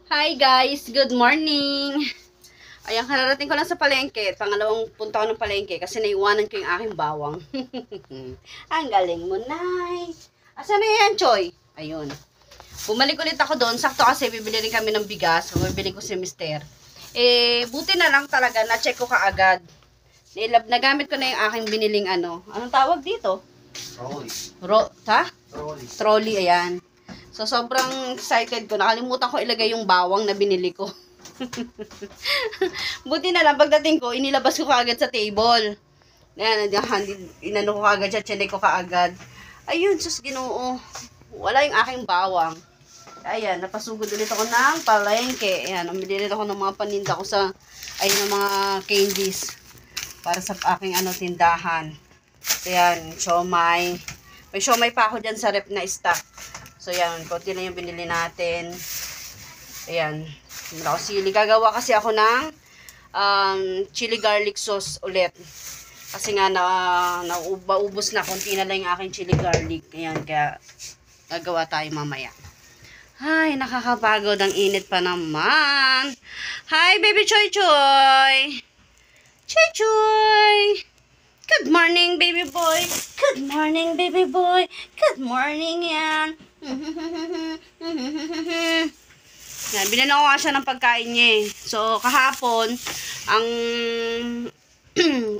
Hi guys, good morning. Ayan, kararating ko lang sa palengke. Pangalawang punta ko ng palengke kasi naiwanan ko yung aking bawang. Ang galing mo, Nay. Asan na yan, Choy? Ayun. Bumalik ulit ako doon. Sakto kasi bibili rin kami ng bigas. Bibili ko si Mister. Buti na lang talaga. Na-check ko kaagad. Nagamit ko na yung aking biniling ano. Anong tawag dito? Trolley. Trolley. Trolley, ayan. So, sobrang excited ko. Nakalimutan ko ilagay yung bawang na binili ko. Buti na lang, pagdating ko, inilabas ko kaagad sa table. Ayan, inano ko kaagad siya, chinek ko kaagad. Ayun, sus, Ginoo. Wala yung aking bawang. Ayan, napasugod ulit ako ng palengke. Ayan, umili ulit ako ng mga paninda ko sa, ayun, ng mga candies. Para sa aking tindahan. Ayan, siomay. May siomay pa ako dyan sa rep na stock. So, yan. Konti lang yung binili natin. Ayan. Wala ko sili. Gagawa kasi ako ng chili garlic sauce ulit. Kasi nga, naubos na. Konti na lang yung aking chili garlic. Ayan. Kaya, gagawa tayo mamaya. Ay, nakakapagod. Ang init pa naman. Hi, baby Choy Choy. Choy Choy. Good morning, baby boy. Good morning, baby boy. Good morning, yan. Yan, binili ko nga siya ng pagkain niya eh. So, kahapon, ang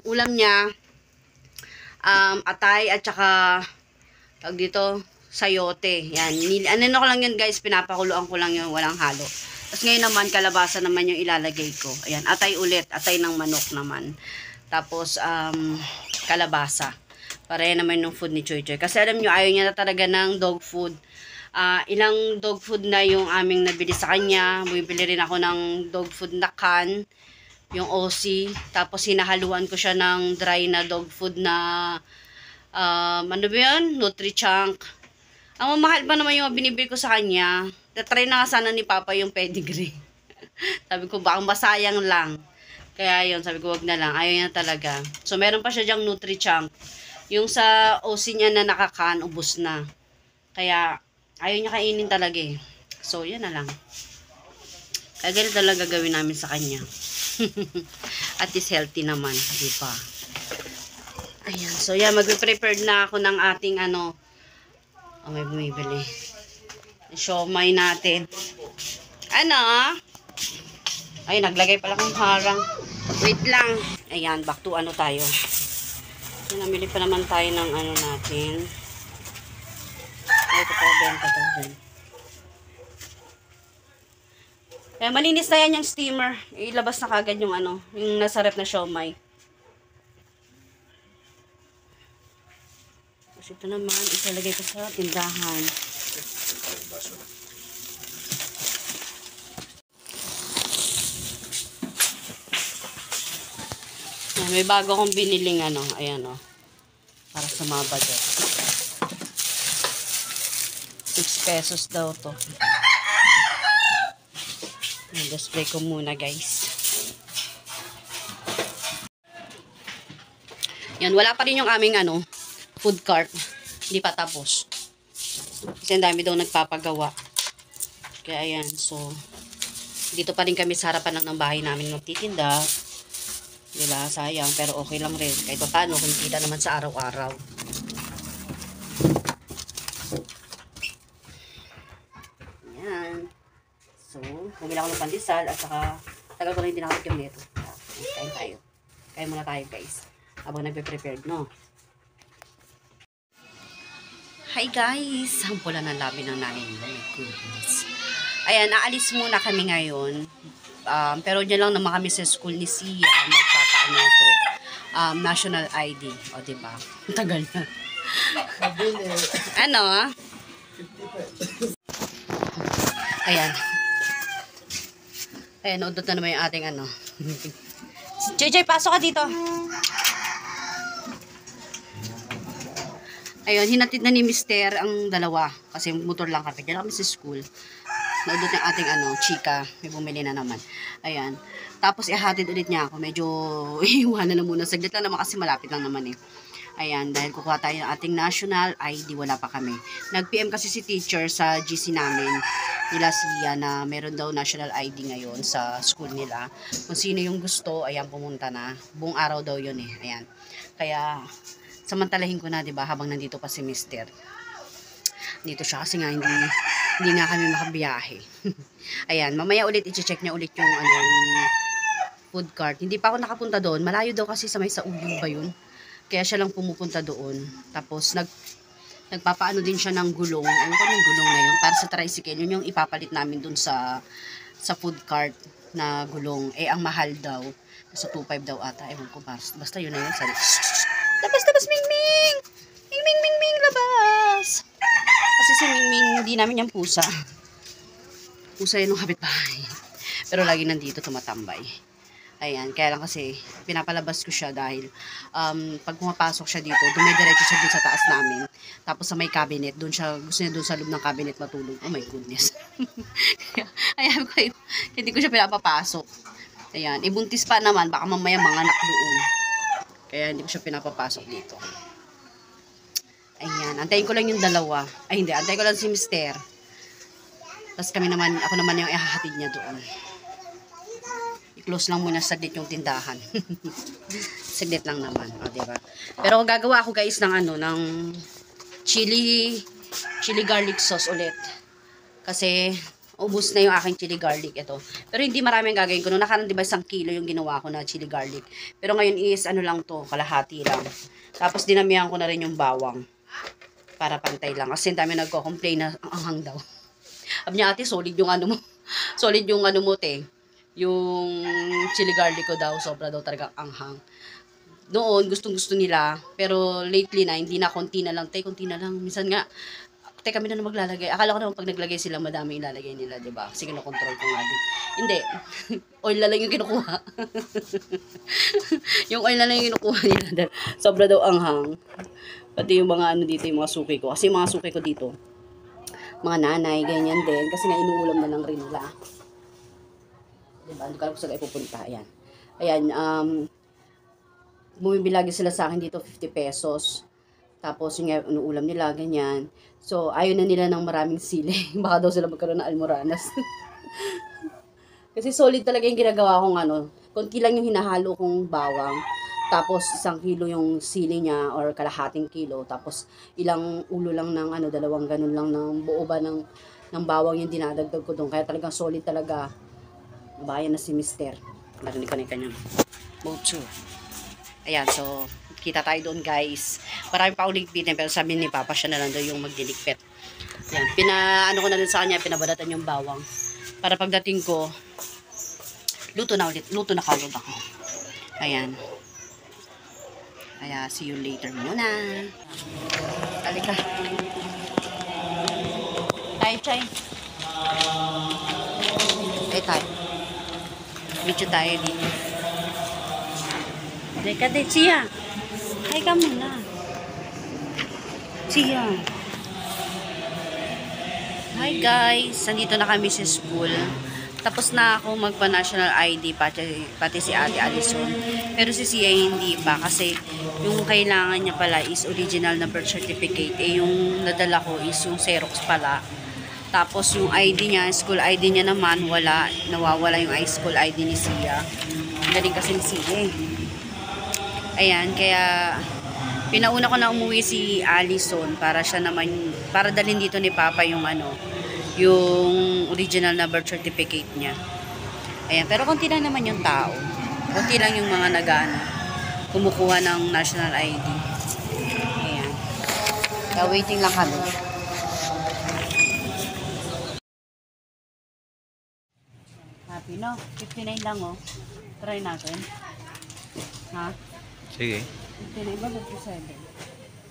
ulam niya, atay at saka, tawag dito, sayote. Yan, ano ko lang yun guys, pinapakuluan ko lang yun, walang halo. Tapos ngayon naman, kalabasa naman yung ilalagay ko. Ayan, atay ulit, atay ng manok naman. Tapos, kalabasa. Para yan naman yung food ni Choy Choy. Kasi alam nyo, ayaw niya na talaga ng dog food. Ilang dog food na yung aming nabili sa kanya. Bumibili rin ako ng dog food na can. Yung OC. Tapos hinahaluan ko siya ng dry na dog food na, ano ba yun? Nutri-Chunk. Ang mamahal pa naman yung binibili ko sa kanya. Try na nga sana ni Papa yung pedigree. Sabi ko, baka masayang lang. Kaya yun, sabi ko, wag na lang. Ayaw niya talaga. So, meron pa siya dyang Nutri-Chunk. Yung sa OC niya na nakakan, ubos na. Kaya, ayaw niya kainin talaga eh. So, yun na lang. Kaya ganito talaga gawin namin sa kanya. At least healthy naman. Diba? Ayan. So, yan. Mag-prepare na ako ng ating may bumibili. Siomay natin. Ay, naglagay pala kong harang. Wait lang. Ayan, back to tayo. So, namili pa naman tayo ng natin. Ay, ito pa, benta to. Kaya malinis na yan yung steamer. Ilabas na kagad yung yung nasa rep na siomay. Tapos ito naman, ilalagay ko sa tindahan. May bago akong biniling ayan para sa mga budget. 6 pesos daw to. I-display ko muna guys. Yan, wala pa rin yung aming food cart. Hindi pa tapos. Kasi ang dami daw nagpapagawa. Kaya ayan, so dito pa rin kami sa harapan lang ng bahay namin magtitinda. Diba? Sayang. Pero okay lang rin. Kahit paano, kumikita naman sa araw-araw. Ayan. So, bumila ako ng pandesal at saka tagal ko na hindi nakatikim nito. Kain tayo. Kain muna tayo guys. Habang nagpe-prepared, no? Hi guys! Ang pula ng labi ng nanay mo. My goodness. Ayan, aalis muna kami ngayon. Pero dyan lang naman kami sa school ni Sia. Magpapaano ko. National ID. O, diba? Ang tagal na. Ayan. Ayan, udot na naman yung ating JJ, pasok ka dito. Ayun, hinatid na ni Mister ang dalawa. Kasi motor lang kami. Diyan kami sa school. Naudot yung ating chika. May bumili na naman. Ayan. Tapos ihatid ulit niya ako. Medyo iiwanan na muna. Saglit lang naman kasi malapit lang naman eh. Ayan, dahil kukuha tayo ng ating national ID, wala pa kami. Nag-PM kasi si teacher sa GC namin, nila siya, na meron daw national ID ngayon sa school nila. Kung sino yung gusto, ayan, pumunta na. Buong araw daw yun eh, ayan. Kaya, samantalahin ko na, diba, habang nandito pa si Mister. Dito siya kasi nga hindi nga kami makabiyahe. Ayan, mamaya ulit i-check niya ulit yung food cart. Hindi pa ako nakapunta doon. Malayo daw kasi sa may Sauyong ba yun? Kaya siya lang pumupunta doon. Tapos nagpapaano din siya ng gulong. Ano ko yung gulong na yun? Para sa tricycle. Yun yung ipapalit namin doon sa food cart na gulong. Eh, ang mahal daw. Sa 2.5 daw ata. Ewan ko, basta yun na yun. Labas, Ming Ming! Ming Ming, labas! Kasi si Ming Ming, hindi namin yung pusa. Pusa yun ng kapitbahay. Pero lagi nandito tumatambay. Ayan, kaya lang kasi pinapalabas ko siya dahil pag pumapasok siya dito, dumidiretso siya dun sa taas namin. Tapos sa may cabinet, gusto niya dun sa loob ng cabinet matulog. Oh my goodness. Ayan, hindi ko siya pinapapasok. Ayan, ibuntis pa naman, baka mamaya mga anak doon. Kaya hindi ko siya pinapapasok dito. Ayan, antayin ko lang yung dalawa. Ay hindi, antayin ko lang si Mister. Tapos ako naman yung ihahatid niya doon. I-close lang muna saglit yung tindahan. Saglit lang naman, diba? Pero gagawa ako guys ng ng chili garlic sauce ulit. Kasi ubos na yung aking chili garlic ito. Pero hindi marami ang gagawin ko. Noong nakaraan, diba, 1 kilo yung ginawa ko na chili garlic. Pero ngayon is lang to, kalahati lang. Tapos dinamihan ko na rin yung bawang. Para pantay lang. Kasi dami nagko-complain na ang anghang daw. Sabi niya, ate, solid yung mo. Solid yung mo, te. Yung chili garlic ko daw, sobra daw talaga anghang. Noon, gustong-gusto nila. Pero lately na, hindi na, konti na lang. Te, konti na lang. Minsan nga, te, kami na maglalagay. Akala ko naman pag naglagay sila, madami ilalagay nila, diba? Kasi kinokontrol ko nga din. Hindi. Oil na lang yung kinukuha. Yung oil na lang yung kinukuha nila. Sobra daw anghang. Pati yung mga dito, yung mga suki ko. Kasi yung mga suki ko dito, mga nanay, ganyan din. Kasi nga inuulam na lang rin nila. Diba? Hindi ko alam kung saan ipupunta. Ayan. Ayan, bumibilagi sila sa akin dito 50 pesos. Tapos yung inuulam nila, ganyan. So, ayaw na nila ng maraming sili. Baka daw sila magkaroon ng almoranas. Kasi solid talaga yung ginagawa kong konti lang yung hinahalo kong bawang. Tapos 1 kilo yung sili niya or kalahating kilo. Tapos ilang ulo lang ng 2 ganun lang ng buo ba ng bawang yung dinadagdag ko doon. Kaya talagang solid talaga. Bayan na si Mister. Narinig ko na yung kanyang botso. Ayan, so kita tayo doon guys. Marami pa akong ligpitin pero sabi ni Papa siya na lang daw yung magdiligpit. Ayan, ko na din sa kanya, pinabadatan yung bawang. Para pagdating ko, luto na kalod ako. Ayan. Kaya, see you later muna. Halika. Chay. Tayo. Video tayo dito. Deka, Chia. Hi ka muna. Chia. Hi guys. Nandito na kami sa school. Tapos na ako magpa-national ID pati si Ate Alison. Pero si Sia hindi pa kasi yung kailangan niya pala is original na birth certificate. Yung nadala ko is yung Xerox pala. Tapos yung ID niya, school ID niya naman, wala. Nawawala yung school ID ni Sia. Galing kasi ni Sia eh. Ayan, kaya pinauna ko na umuwi si Alison para dalhin dito ni Papa yung yung original na birth certificate niya. Ayan, pero konti lang naman yung tao. Konti lang yung mga kumukuha ng national ID. Ayan. Kaya waiting lang kami. Happy, no? 59 lang, oh. Try natin. Ha? Sige. 59 ba? 57.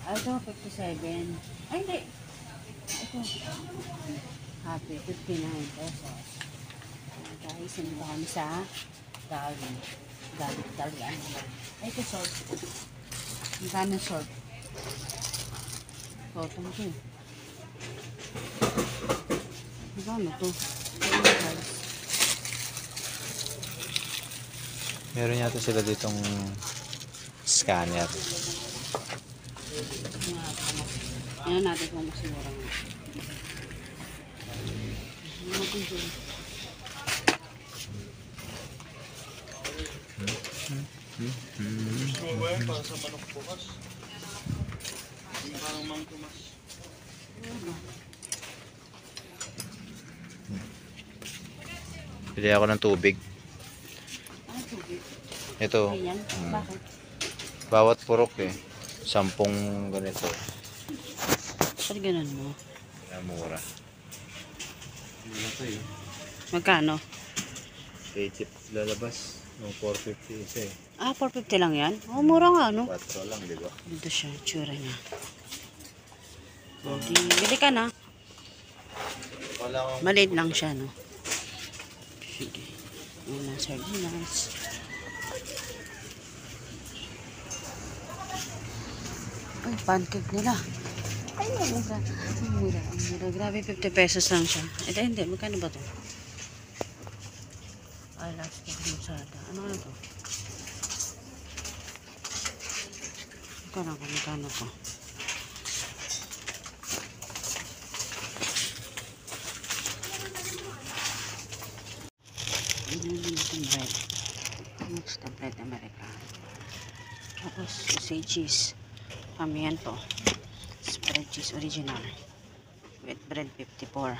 Ito, 57. Ay, hindi. Ito. Happy, 59 pesos. Guys, sinunod kami sa Dali. Ay, ito, salt. Magkano salt? Salt, ano ito? Magkano ito? Meron yata sila ditong scanner. Yan natin kung mas mura nga. Para sa manok bukas. Parang mangkumas. Pili ako ng tubig. Ano tubig? Ito, Ganyan? Bakit? bawat purok eh. 10 ganito. Ba't ganun mo? Kaya mura. Mura to eh. Magkano? 8 chip lalabas. No, 450 isa eh. Ah, 450 lang yan? Oh, mura nga, no? 4 lang, di ba? Dito siya, tsura niya. Hindi, bili ka na. Wala akong... Maliit lang siya, no? Sige. Ayan na, sardinas. Ay, pancake nila. Ay, mura. Ang mura, ang mura. Grabe, 50 pesos lang siya. Ito, hindi. Magkano ba to? Ay, last ko masada. Ano nga to? Magkano ko? Itong bread. Next na bread Americano. Tapos, say cheese. Kami yan to. Spread cheese original. With bread 54.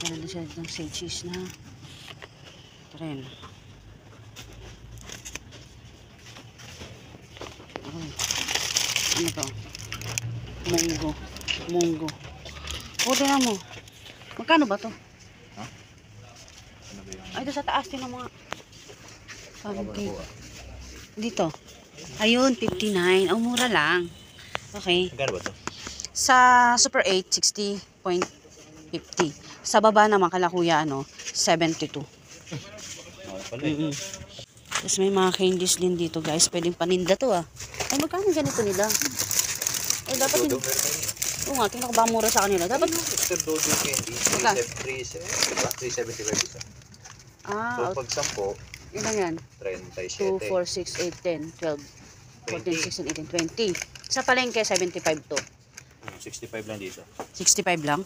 Meron na siya itong say cheese na rin. Ano to? Munggo. Munggo. Pwede na mo. Magkano ba to? Ha? Ano ba yung... Ay, doon sa taas din ng mga pancake. Dito. Ayun, 59. Oh, mura lang. Okay. Magkano ba to? Sa Super 8, 60.50. Sa baba naman, kala kuya, 72. Pala eh. Tapos may mga candies din dito, guys. Pwedeng paninda to, ah. Ay, magkano ganito nila? Ay, dapat hindi. Oo nga, tingnan ko ba mura sa kanila. Dapat. Mr. Dodo candy. Magkano? 375 isa. Ah, So pag 10, ilan yan? 2, 4, 37. 6, 8, 10, 12, 14, 16, 18, 20. Sa palengke, 75 to. 65 lang dito. 65 lang?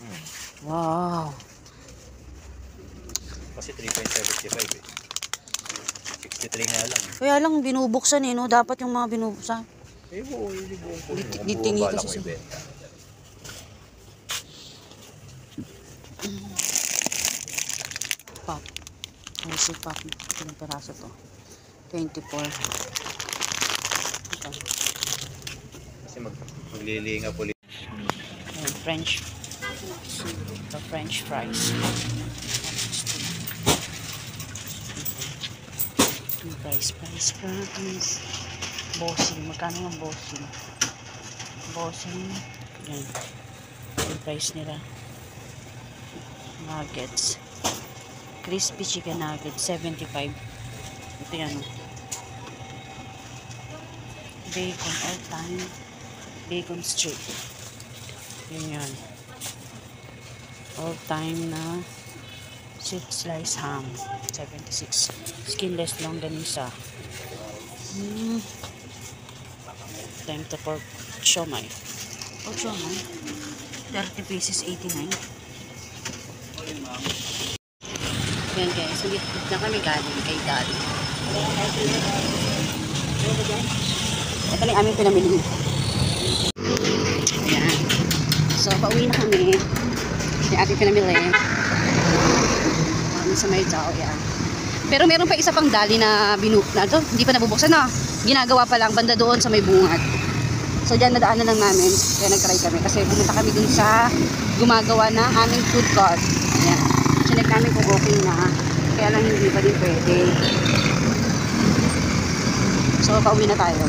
Wow. Kasi 3.75 eh. 63 nga lang. Kaya lang binubuksan no? Dapat yung mga binubuksan. Eh, buo, hindi buong po. Ditingi kasi siya. Ibenta. Pop. Rice pop. Ilang peraso to? 24. Ito. Kasi maglilinga po. Ayan, French. Ito, French fries. Fries. Bossing. Magkano ang bossing? Bossing. Yan. Yung price nila. Nuggets. Crispy chicken nuggets. 75. Ito yan. Bacon all time. Bacon strip. Yun. All time na slice ham. 76. Skinless longganisa. Time to pork siomai. Pork siomai. 30 pieces, 89. Yan guys, dito na kami galing kay Daddy. Ito lang aming pinamili. Ayan. So, pauwi na kami. Yung ating pinamili. Sa may tao, yan. Pero meron pa isa pang dali na na to, hindi pa nabubuksan na. Ginagawa pa lang banda doon sa may bungad. So diyan nadaanan lang namin. Kaya nag-try kami kasi pumunta kami dun sa gumagawa na aming food court. Ayan. Chinek namin kung okay na. Kaya lang hindi pa din pwede. So pauwi na tayo.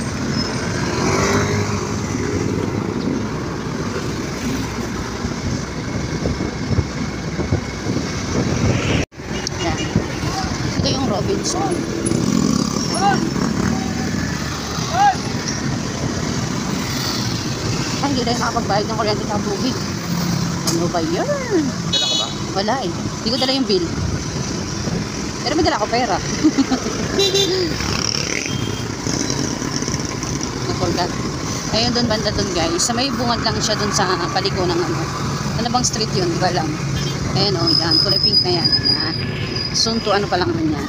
Ito yung Robinson. Ay, hindi tayo nakapagbayad ng kuryente at tubig. Ano ba yun? Dala ka ba? Wala eh. Hindi ko dala yung bill. Pero may dala ko pera. Na-forgot. Ayun doon banda doon guys. Sa may bungad lang siya doon sa paliko ng ano. Ano bang street yun? Di ba alam? Ayan o, yan. Kulay pink na yan. Ayan. Soon to ano pa lang naman yan.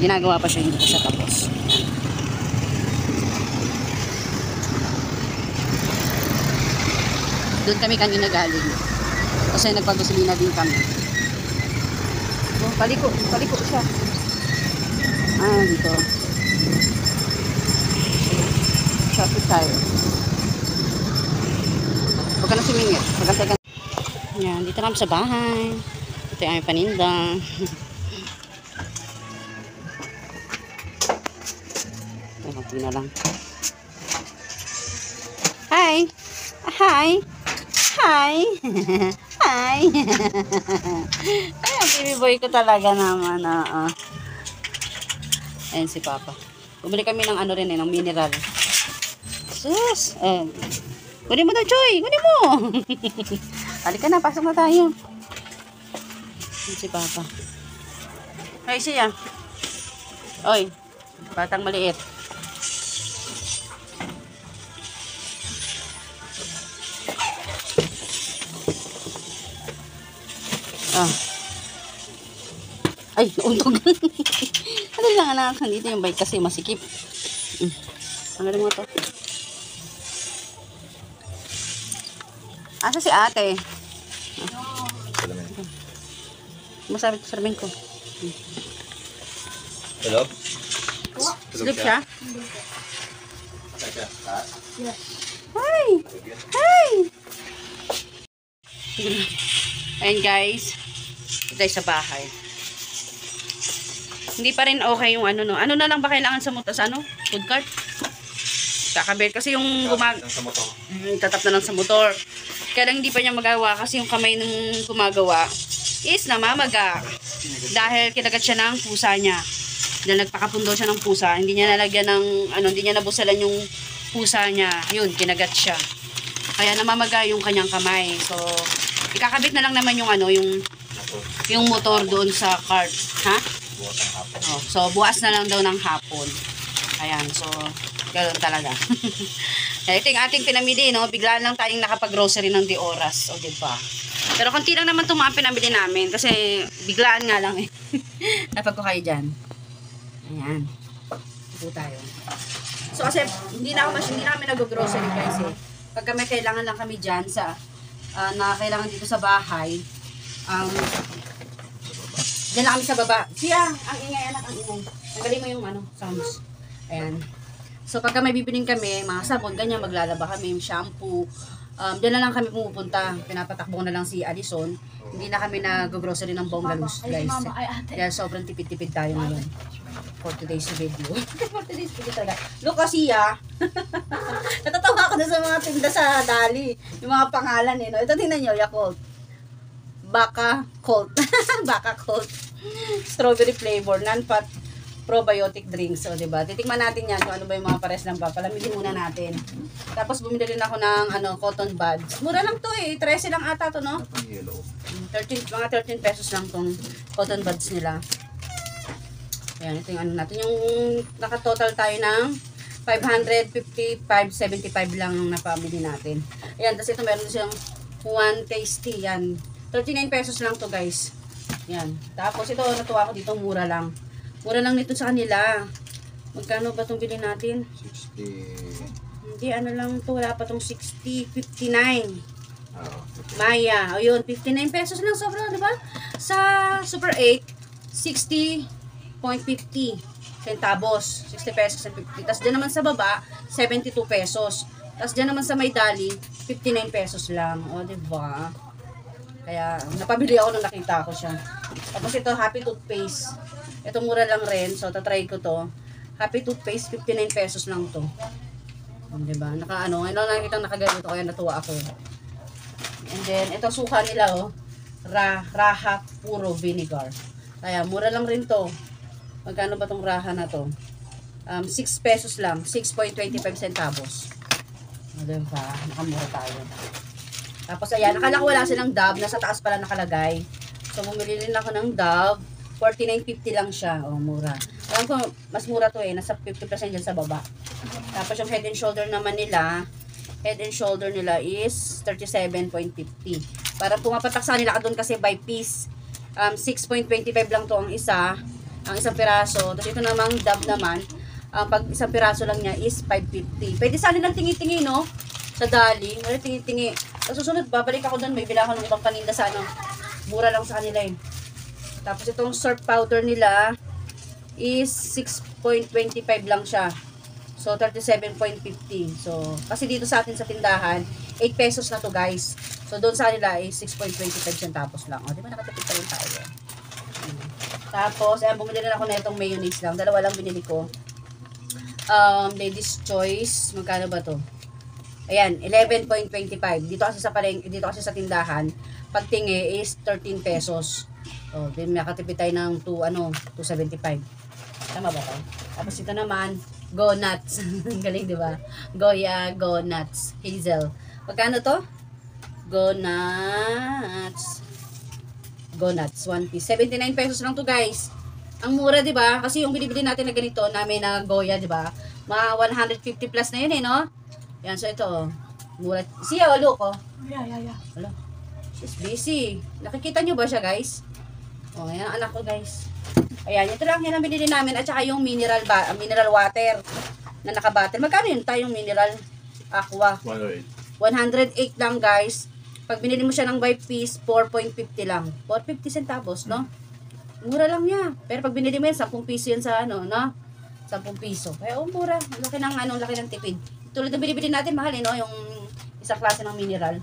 Ginagawa pa siya, hindi pa siya tapos. Doon kami kanina galing. Kasi nagpagasolina din kami. Oh, paliko siya. Ah, dito. Shopping tayo. Huwag ka na sumingit. Magantay ka. Yan, dito kami sa bahay. Ito yung aming paninda. Ito na lang. Hi! Hi! Hi! Hi! Ay, ang baby boy ko talaga naman. Ayan si Papa. Bumili kami ng ano rin ng mineral. Sus! Kunin mo daw, Choy! Kunin mo! Halika na, pasok na tayo. Ayan si Papa. Ay, siya. Oy, batang maliit. Ay, nauntog. Ano lang anak, dito yung bike kasi masikip. Ano mo to? Asa si ate? Masabit sa sarmin ko. Hello? Sleep siya? Hi! Hi! Ayan guys. Ito sa bahay. Hindi pa rin okay yung ano no. Ano na lang ba kailangan sa motor? Sa ano? Food cart? Kakabit kasi yung tatap na lang sa motor. Kaya lang hindi pa niya magawa kasi yung kamay ng gumagawa is namamaga. Dahil kinagat siya ng pusa niya. Dahil nagpakapundo siya ng pusa. Hindi niya nalagyan ng ano, hindi niya nabusalan yung pusa niya. Yun, kinagat siya. Kaya namamaga yung kanyang kamay. So, ikakabit na lang naman yung ano, yung motor doon sa cart. Ha? Oh, so, bukas na lang daw ng hapon. Ayan, so, ganoon talaga. Ito yung ating pinamili, no? Biglaan lang tayong nakapag-grocery ng di oras. O, diba? Pero konti lang naman itong mga pinamili namin. Kasi, biglaan nga lang eh. Napag ko kayo dyan. Ayan. Ito tayo. So, kasi, hindi na kami nag-grocery guys eh. Pagka may kailangan lang kami dyan sa, na kailangan dito sa bahay, dyan lang kami sa baba. Siya, ang ingay anak, ang ingay. Tanggalin mo yung ano, sounds. Ayan. So, pagka may bibiling kami, mga sabon, ganyan, maglalaba kami, shampoo. Dyan na lang kami pumupunta. Pinapatakbo na lang si Alison. Hindi na kami nag-grocery ng bonggalus, guys. Kaya sobrang tipid-tipid tayo ngayon. For today's video. For today's video talaga. Look, siya. Natatawa ako na sa mga tinda sa Dali. Yung mga pangalan eh. No? Ito tingnan nyo, Yakult. Baka Colt. Baka Colt. Strawberry flavor. Non-fat probiotic drinks. So, diba? Titikman natin yan kung ano ba yung mga pares ng papalamigin muna natin. Tapos, bumili rin ako ng cotton buds. Mura lang to eh. 13 lang ata to, no? 13, mga 13 pesos lang tong cotton buds nila. Ayan, ito yung ano natin. Yung nakatotal tayo ng 555.75 lang ang napamili natin. Ayan, tapos ito meron siyang one tasty. Yan. 39 pesos lang to guys. Yan. Tapos ito, natuwa ko dito, mura lang. Mura lang nito sa kanila. Magkano ba itong bilhin natin? 60. Hindi, ano lang to. Wala pa itong 60. 59. Maya. O yun, 59 pesos lang. Sobrang, diba? Sa Super 8, 60.50 centavos. 60 pesos and 50. Tapos dyan naman sa baba, 72 pesos. Tapos dyan naman sa may dali, 59 pesos lang. O, diba? Kaya, napabili ako nung nakita ko siya. Tapos ito, Happy Toothpaste. Ito mura lang rin. So, tatry ko to. Happy Toothpaste, 59 pesos lang to. Diba? Ngayon lang nakikita nakaganito. Kaya natuwa ako. And then, ito suka nila, oh. Raha Puro Vinegar. Kaya, mura lang rin to. Magkano ba tong raha na to? 6 pesos lang. 6.25 centavos. Diba? Nakamura tayo. Tapos ayan, akala ko wala silang Dove. Nasa taas pala nakalagay. So, bumili rin ako ng Dove. 49.50 lang siya. Oh, mura. Alam ko, mas mura to eh. Nasa 50% dyan sa baba. Tapos yung head and shoulder naman nila, is 37.50. Para pumapatak sa kanila ka doon kasi by piece. 6.25 lang to ang isa. Ang isang piraso. Tapos ito namang dab naman. Pag isang piraso lang niya is 5.50. Pwede sa nilang tingi-tingi, no? Sa Dali. Wala tingi-tingi. Sa susunod, babalik ako doon. May bila ako ng ibang paninda sa ano. Mura lang sa kanila eh. Tapos itong surf powder nila is 6.25 lang siya. So, 37.50. So, kasi dito sa atin sa tindahan, 8 pesos na to guys. So, doon sa kanila is 6.25 centavos lang. O, di ba nakatipid pa rin tayo? Tapos, ayan, bumili rin ako na itong mayonnaise lang. Dalawa lang binili ko. Ladies Choice. Magkano ba to? Ayan, 11.25. Dito kasi sa tindahan, pag tingi is 13 pesos. Oh, din nakatipid tayo ng 275. Tama ba to? Tapos ito naman, Go Nuts. Galing, di ba? Goya, Go Nuts. Hazel. Magkano to? Go Nuts. Go Nuts. 1 piece. 79 pesos lang to guys. Ang mura, di ba? Kasi yung binibili natin na ganito, namin na Goya, di ba? Mga 150 plus na yun eh, no? Yan, so ito, oh. Mura. Siya, look, oh. Yeah. Wala. She's busy. Nakikita nyo ba siya, guys? Oh, yan ang anak ko, guys. Ayan, ito lang yan ang binili namin. At saka yung mineral water na nakabattle. Magkano yun tayong mineral aqua? 108. 108 lang, guys. Pag binili mo siya ng by piece, 4.50 lang. 4.50 centavos, no? Mura lang niya. Pero pag binili mo yan, 10 piso yan sa ano, no? 10 piso. Kaya, mura. Laki ng tipid. Tulad ng binibili natin, mahal, no? Yung isang klase ng mineral.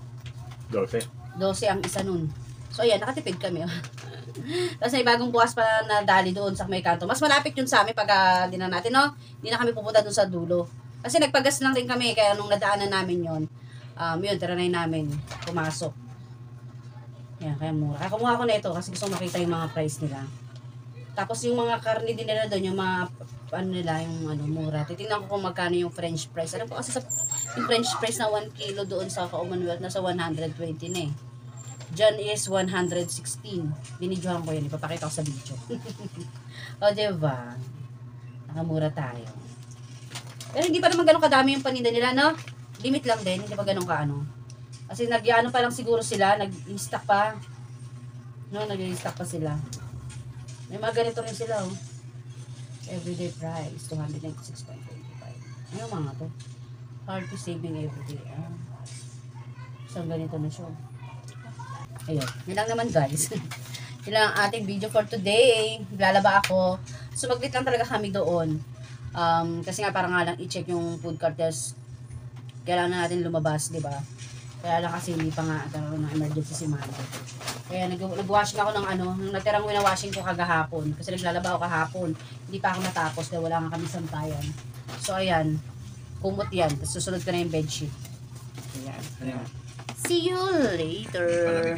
12. 12 ang isa nun. So, ayan, nakatipid kami. Tapos may bagong bukas pa na Dali doon sa may kanto. Mas malapit yun sa amin pag dinan natin, no? Hindi na kami pupunta doon sa dulo. Kasi nagpagas lang din kami, kaya nung nadaanan namin yun, trinay namin, pumasok. Yan, kaya mura. Kaya kumuha ko na ito kasi gusto makita yung mga price nila. Tapos yung mga karne din nila doon, yung mga, mura. Titingnan ko kung magkano yung French fries. Alam ko kasi yung French fries na 1 kilo doon sa Commonwealth, nasa 120 na eh. Diyan is 116. Binidyohan ko yan. Ipapakita ko sa video. O, diba? Nakamura tayo. Pero hindi pa naman ganun kadami yung paninda nila, no? Limit lang din. Hindi pa ganun kaano. Kasi nag-ano pa lang siguro sila. Nag-stock pa. No, nag-stock pa sila. May mga ganito rin sila, oh. Everyday price, 296.25. Ano mga to? Hard to saving everyday. Isang ganito na siya. Ayun, yun lang naman guys. Yun lang ang ating video for today. Lalaba ako. Sumaglit lang talaga kami doon. Kasi nga parang nga lang i-check yung food cart test. Kailangan na natin lumabas, di ba? Kaya lang kasi hindi pa nga ng emergency si Mano. Kaya nag-washing ako ng nung natirang winawashing ko kagahapon. Kasi naglalaba ako kahapon. Hindi pa ako natapos dahil wala nga kami sampayan. So ayan, kumot yan. Tapos susunod ko na yung bedsheet. Ayan. See you later.